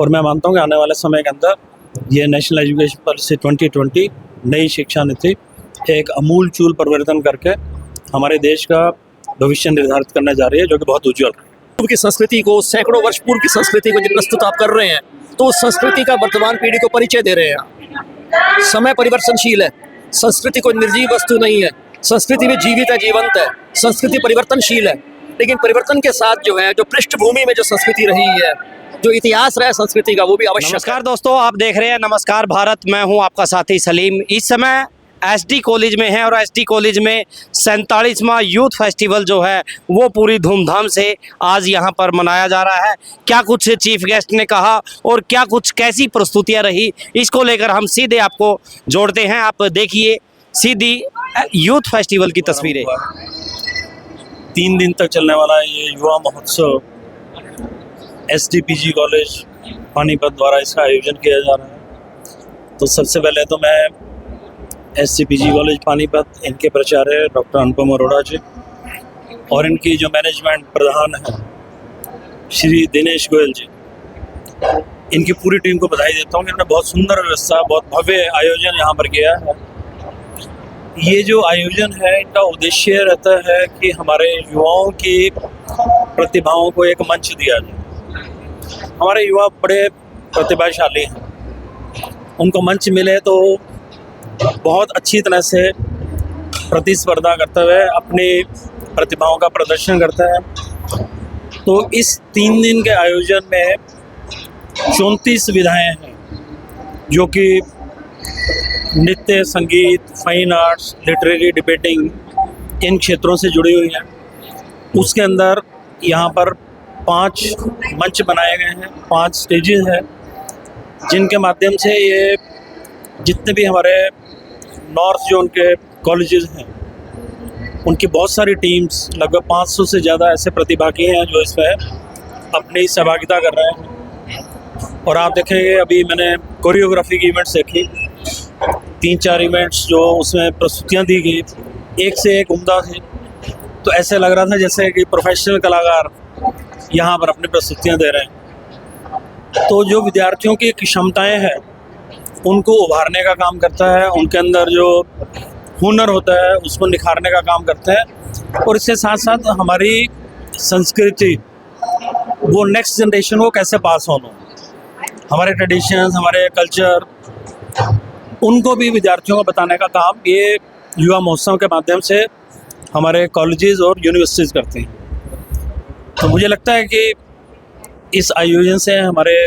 और मैं मानता हूँ कि आने वाले समय के अंदर ये नेशनल एजुकेशन पॉलिसी 2020 नई शिक्षा नीति एक अमूलचूल परिवर्तन करके हमारे देश का भविष्य निर्धारित करने जा रही है, जो कि बहुत उज्जवल है। पूर्व की संस्कृति को, सैकड़ों वर्ष पूर्व की संस्कृति को जब प्रस्तुत आप कर रहे हैं तो उस संस्कृति का वर्तमान पीढ़ी को परिचय दे रहे हैं। समय परिवर्तनशील है, संस्कृति कोई निर्जीव वस्तु नहीं है, संस्कृति भी जीवित है, जीवंत है, संस्कृति परिवर्तनशील है। लेकिन परिवर्तन के साथ जो है, जो पृष्ठभूमि में जो संस्कृति रही है, जो इतिहास रहा है संस्कृति का, वो भी आवश्यक है। नमस्कार दोस्तों, आप देख रहे हैं नमस्कार भारत। मैं हूं आपका साथी सलीम। इस समय एसडी कॉलेज में है और एसडी कॉलेज में 47वां यूथ फेस्टिवल जो है वो पूरी धूमधाम से आज यहां पर मनाया जा रहा है। क्या कुछ चीफ गेस्ट ने कहा और क्या कुछ कैसी प्रस्तुतियां रही, इसको लेकर हम सीधे आपको जोड़ते हैं। आप देखिए सीधी यूथ फेस्टिवल की तस्वीरें। 3 दिन तक चलने वाला ये युवा महोत्सव SDPG कॉलेज पानीपत द्वारा इसका आयोजन किया जा रहा है। तो सबसे पहले तो मैं SDPG कॉलेज पानीपत, इनके प्राचार्य डॉक्टर अनुपम अरोड़ा जी और इनकी जो मैनेजमेंट प्रधान है श्री दिनेश गोयल जी, इनकी पूरी टीम को बधाई देता हूँ कि इन्होंने बहुत सुंदर व्यवस्था, बहुत भव्य आयोजन यहाँ पर किया है। ये जो आयोजन है, इनका उद्देश्य रहता है कि हमारे युवाओं की प्रतिभाओं को एक मंच दिया जाए। हमारे युवा बड़े प्रतिभाशाली हैं, उनको मंच मिले तो बहुत अच्छी तरह से प्रतिस्पर्धा करते हुए अपनी प्रतिभाओं का प्रदर्शन करते हैं। तो इस 3 दिन के आयोजन में 34 विधाएँ हैं, जो कि नृत्य, संगीत, फाइन आर्ट्स, लिटरेरी, डिबेटिंग, इन क्षेत्रों से जुड़ी हुई हैं। उसके अंदर यहाँ पर 5 मंच बनाए गए हैं, 5 स्टेजेस हैं, जिनके माध्यम से ये जितने भी हमारे नॉर्थ जोन के कॉलेजेस हैं, उनकी बहुत सारी टीम्स, लगभग 500 से ज़्यादा ऐसे प्रतिभागी हैं जो इसमें अपनी सहभागिता कर रहे हैं। और आप देखेंगे, अभी मैंने कोरियोग्राफी की इवेंट्स देखी, 3-4 इवेंट्स जो उसमें प्रस्तुतियाँ दी गई, एक से एक उम्दा थी। तो ऐसे लग रहा था जैसे कि प्रोफेशनल कलाकार यहाँ पर अपनी प्रस्तुतियाँ दे रहे हैं। तो जो विद्यार्थियों की क्षमताएं हैं उनको उभारने का काम करता है, उनके अंदर जो हुनर होता है उसको निखारने का काम करते हैं। और इसके साथ साथ हमारी संस्कृति वो नेक्स्ट जनरेशन को कैसे पास ऑन हो, हमारे ट्रेडिशंस, हमारे कल्चर, उनको भी विद्यार्थियों को बताने का काम ये युवा महोत्सव के माध्यम से हमारे कॉलेजेस और यूनिवर्सिटीज़ करते हैं। तो मुझे लगता है कि इस आयोजन से हमारे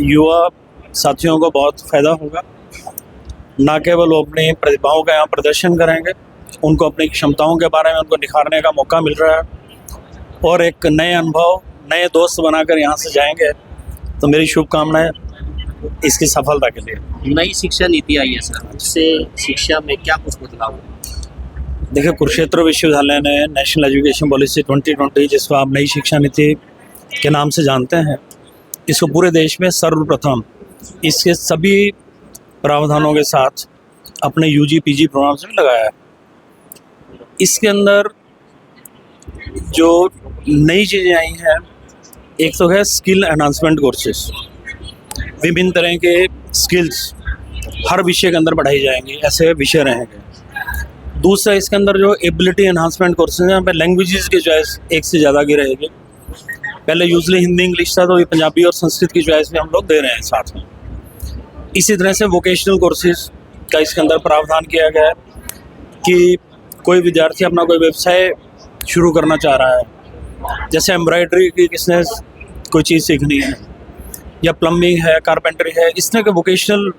युवा साथियों को बहुत फ़ायदा होगा। ना केवल वो अपनी प्रतिभाओं का यहाँ प्रदर्शन करेंगे, उनको अपनी क्षमताओं के बारे में उनको निखारने का मौका मिल रहा है और एक नए अनुभव, नए दोस्त बनाकर यहाँ से जाएंगे। तो मेरी शुभकामनाएं इसकी सफलता के लिए। नई शिक्षा नीति आई है सर, उससे शिक्षा में क्या कुछ बदलाव हुआ? देखिए, कुरुक्षेत्र विश्वविद्यालय ने नेशनल एजुकेशन पॉलिसी 2020, जिसको आप नई शिक्षा नीति के नाम से जानते हैं, इसको पूरे देश में सर्वप्रथम इसके सभी प्रावधानों के साथ अपने UG PG प्रोग्राम्स में लगाया है। इसके अंदर जो नई चीज़ें आई हैं, एक तो है स्किल एनहांसमेंट कोर्सेज, विभिन्न तरह के स्किल्स हर विषय के अंदर पढ़ाई जाएंगी, ऐसे विषय रहेंगे। दूसरा, इसके अंदर जो एबिलिटी एनहांसमेंट कोर्सेज हैं, यहाँ पे लैंग्वेजेस की चॉइस एक से ज़्यादा की रहेगी। पहले यूजली हिंदी इंग्लिश था, तो ये पंजाबी और संस्कृत की चॉइस भी हम लोग दे रहे हैं साथ में। इसी तरह से वोकेशनल कोर्सेज का इसके अंदर प्रावधान किया गया है कि कोई विद्यार्थी अपना कोई व्यवसाय शुरू करना चाह रहा है, जैसे एम्ब्रॉयडरी की किसने कोई चीज़ सीखनी है, या प्लम्बिंग है, कारपेंटरी है, इस तरह के वोकेशनल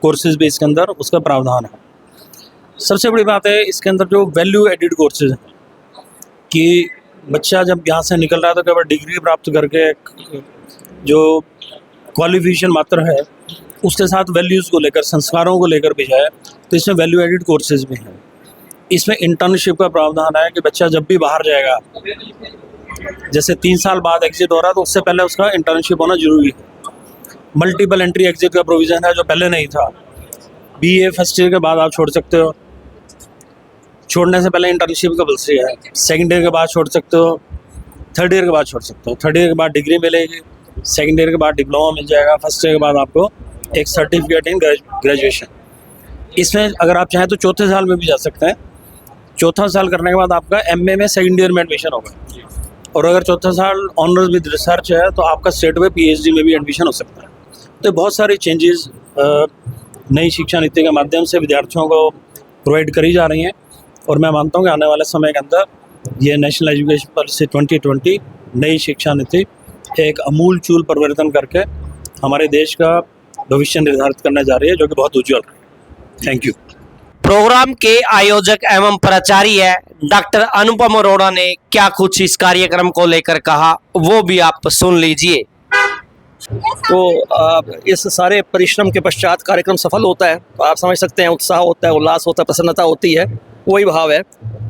कोर्सेज भी इसके अंदर उसका प्रावधान है। सबसे बड़ी बात है इसके अंदर जो वैल्यू एडिड कोर्सेज हैं, कि बच्चा जब यहाँ से निकल रहा है तो केवल डिग्री प्राप्त करके जो क्वालिफिकेशन मात्र है, उसके साथ वैल्यूज़ को लेकर, संस्कारों को लेकर भी जाए। तो इसमें वैल्यू एडिड कोर्सेज भी हैं। इसमें इंटर्नशिप का प्रावधान है कि बच्चा जब भी बाहर जाएगा, जैसे 3 साल बाद एग्जिट हो रहा है, तो उससे पहले उसका इंटर्नशिप होना जरूरी है। मल्टीपल एंट्री एग्जिट का प्रोविज़न है, जो पहले नहीं था। BA फर्स्ट ईयर के बाद आप छोड़ सकते हो, छोड़ने से पहले इंटर्नशिप कंपल्सरी है। सेकंड ईयर के बाद छोड़ सकते हो, थर्ड ईयर के बाद छोड़ सकते हो, थर्ड ईयर के बाद डिग्री मिलेगी, सेकेंड ईयर के बाद डिप्लोमा मिल जाएगा, फर्स्ट ईयर के बाद आपको एक सर्टिफिकेट इन ग्रेजुएशन। इसमें अगर आप चाहें तो चौथे साल में भी जा सकते हैं। चौथा साल करने के बाद आपका एमए में सेकेंड ईयर में एडमिशन होगा, और अगर चौथा साल ऑनर्स विद रिसर्च है तो आपका स्टेट में पीएचडी में भी एडमिशन हो सकता है। तो बहुत सारी चेंजेस नई शिक्षा नीति के माध्यम से विद्यार्थियों को प्रोवाइड करी जा रही हैं, और मैं मानता हूँ कि आने वाले समय के अंदर ये नेशनल एजुकेशन पॉलिसी 2020 नई शिक्षा नीति एक अमूल चूल परिवर्तन करके हमारे देश का भविष्य निर्धारित करने जा रही है, जो कि बहुत उज्जवल है। Thank you. प्रोग्राम के आयोजक एवं प्राचार्य डॉक्टर अनुपम अरोड़ा ने क्या कुछ इस कार्यक्रम को लेकर कहा, वो भी आप सुन लीजिए। तो इस सारे परिश्रम के पश्चात कार्यक्रम सफल होता है, तो आप समझ सकते हैं उत्साह होता है, उल्लास होता है, प्रसन्नता होती है, वही भाव है।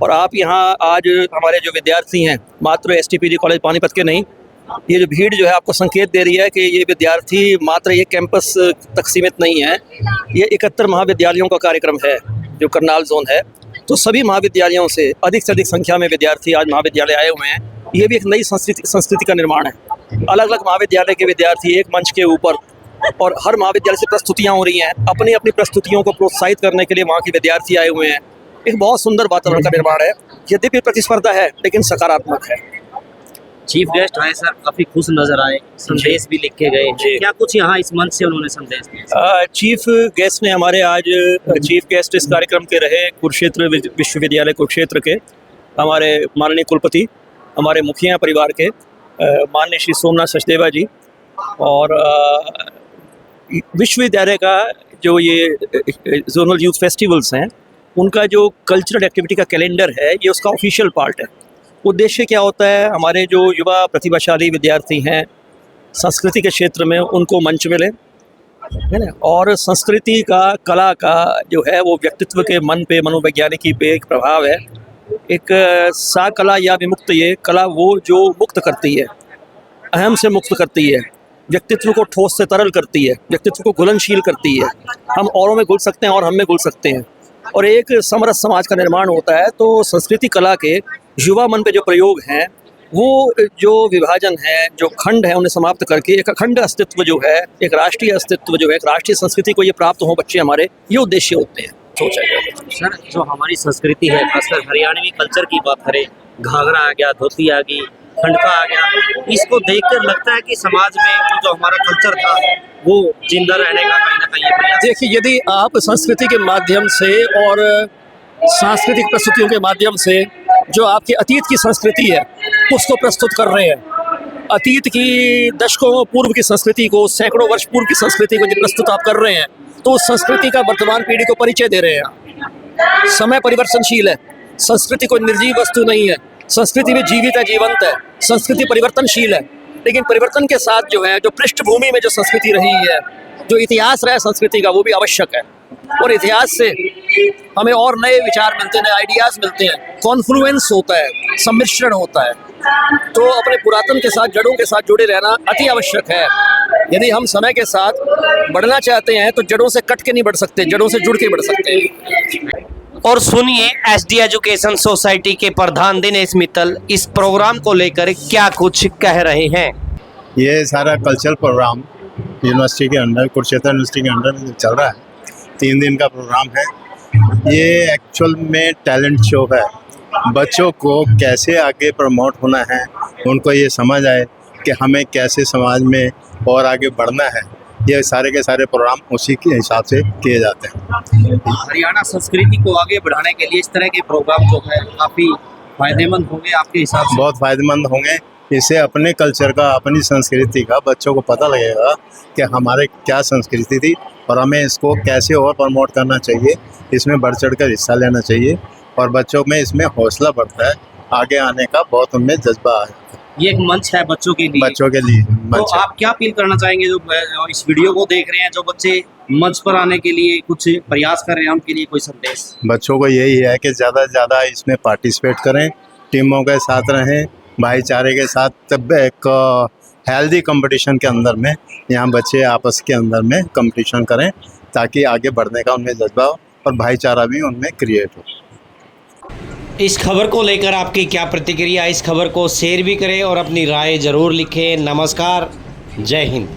और आप यहाँ आज हमारे जो विद्यार्थी हैं, मात्र STPG कॉलेज पानीपत के नहीं, ये जो भीड़ जो है आपको संकेत दे रही है कि ये विद्यार्थी मात्र ये कैंपस तक सीमित नहीं है, ये 71 महाविद्यालयों का कार्यक्रम है जो करनाल जोन है। तो सभी महाविद्यालयों से अधिक संख्या में विद्यार्थी आज महाविद्यालय आए हुए हैं। ये भी एक नई संस्कृति का निर्माण है। अलग अलग महाविद्यालय के विद्यार्थी एक मंच के ऊपर, और हर महाविद्यालय से प्रस्तुतियाँ हो रही हैं, अपनी अपनी प्रस्तुतियों को प्रोत्साहित करने के लिए वहाँ के विद्यार्थी आए हुए हैं। एक बहुत सुंदर वातावरण का निर्माण है। यद्यपि प्रतिस्पर्धा है लेकिन सकारात्मक है। चीफ गेस्ट आए सर, काफी खुश नजर आए, संदेश भी लिख के गए। क्या कुछ यहाँ इस मंच से उन्होंने संदेश दिया? चीफ गेस्ट ने हमारे आज चीफ गेस्ट इस कार्यक्रम के रहे कुरुक्षेत्र विश्वविद्यालय कुरुक्षेत्र के हमारे माननीय कुलपति, हमारे मुखिया परिवार के माननीय श्री सोमनाथ सचदेवा जी, और विश्वविद्यालय का जो ये जोनल यूथ फेस्टिवल्स हैं, उनका जो कल्चरल एक्टिविटी का कैलेंडर है, ये उसका ऑफिशियल पार्ट है। उद्देश्य क्या होता है, हमारे जो युवा प्रतिभाशाली विद्यार्थी हैं संस्कृति के क्षेत्र में, उनको मंच मिले, है ना, और संस्कृति का, कला का जो है वो व्यक्तित्व के मन पे, मनोवैज्ञानिकी पे एक प्रभाव है। एक सा कला या विमुक्त, ये कला वो जो मुक्त करती है, अहम से मुक्त करती है, व्यक्तित्व को ठोस से तरल करती है, व्यक्तित्व को घुलनशील करती है। हम औरों में घुल सकते हैं और हम में घुल सकते हैं, और एक समरस समाज का निर्माण होता है। तो संस्कृति कला के युवा मन पे जो प्रयोग हैं, वो जो विभाजन है, जो खंड है, उन्हें समाप्त करके एक अखंड अस्तित्व जो है, एक राष्ट्रीय अस्तित्व जो है, एक राष्ट्रीय संस्कृति को ये प्राप्त हो बच्चे हमारे, ये उद्देश्य होते हैं। सर, जो हमारी संस्कृति है, खासकर हरियाणवी कल्चर की बात करें, घाघरा आ गया, धोती आ गई, खंडका आ गया, इसको देखकर लगता है कि समाज में जो हमारा कल्चर था वो जिंदा रहने का कहीं ना कहीं प्रयास। देखिए, यदि आप संस्कृति के माध्यम से और सांस्कृतिक प्रस्तुतियों के माध्यम से जो आपके अतीत की संस्कृति है उसको प्रस्तुत कर रहे हैं, अतीत की दशकों पूर्व की संस्कृति को, सैकड़ों वर्ष पूर्व की संस्कृति को जब प्रस्तुत आप कर रहे हैं, तो उस संस्कृति का वर्तमान पीढ़ी को परिचय दे रहे हैं। समय परिवर्तनशील है, संस्कृति कोई निर्जीव वस्तु नहीं है, संस्कृति भी जीवित है, जीवंत है, संस्कृति परिवर्तनशील है। लेकिन परिवर्तन के साथ जो है, जो पृष्ठभूमि में जो संस्कृति रही है, जो इतिहास रहा है संस्कृति का, वो भी आवश्यक है। और इतिहास से हमें और नए विचार मिलते हैं, नए आइडियाज़ मिलते हैं, कॉन्फ्लुएंस होता है, सम्मिश्रण होता है। तो अपने पुरातन के साथ, जड़ों के साथ जुड़े रहना अति आवश्यक है। यदि हम समय के साथ बढ़ना चाहते हैं तो जड़ों से कट के नहीं बढ़ सकते, जड़ों से जुड़ के बढ़ सकते हैं। और सुनिए SD एजुकेशन सोसाइटी के प्रधान दिनेश मित्तल इस प्रोग्राम को लेकर क्या कुछ कह रहे हैं। ये सारा कल्चरल प्रोग्राम यूनिवर्सिटी के अंडर, कुरुक्षेत्र यूनिवर्सिटी के अंडर में चल रहा है। 3 दिन का प्रोग्राम है। ये एक्चुअल में टैलेंट शो है। बच्चों को कैसे आगे प्रमोट होना है, उनको ये समझ आए कि हमें कैसे समाज में और आगे बढ़ना है, ये सारे के सारे प्रोग्राम उसी के हिसाब से किए जाते हैं। हरियाणा संस्कृति को आगे बढ़ाने के लिए इस तरह के प्रोग्राम जो है काफ़ी फायदेमंद होंगे आपके हिसाब से? बहुत फायदेमंद होंगे। इससे अपने कल्चर का, अपनी संस्कृति का बच्चों को पता लगेगा कि हमारे क्या संस्कृति थी और हमें इसको कैसे और प्रमोट करना चाहिए, इसमें बढ़ चढ़ कर हिस्सा लेना चाहिए, और बच्चों में इसमें हौसला बढ़ता है, आगे आने का बहुत उनमें जज्बा है। ये एक मंच है बच्चों के लिए। बच्चों के लिए तो मंच है। आप क्या अपील करना चाहेंगे जो इस वीडियो को देख रहे हैं, जो बच्चे मंच पर आने के लिए कुछ प्रयास कर रहे हैं, उनके लिए कोई संदेश? बच्चों को यही है कि ज़्यादा से ज़्यादा इसमें पार्टिसिपेट करें, टीमों के साथ रहें, भाईचारे के साथ, तब एक हेल्दी कंपटीशन के अंदर में यहाँ बच्चे आपस के अंदर में कंपटीशन करें, ताकि आगे बढ़ने का उनमें जज्बा हो और भाईचारा भी उनमें क्रिएट हो। इस खबर को लेकर आपकी क्या प्रतिक्रिया? इस खबर को शेयर भी करें और अपनी राय ज़रूर लिखें। नमस्कार, जय हिंद।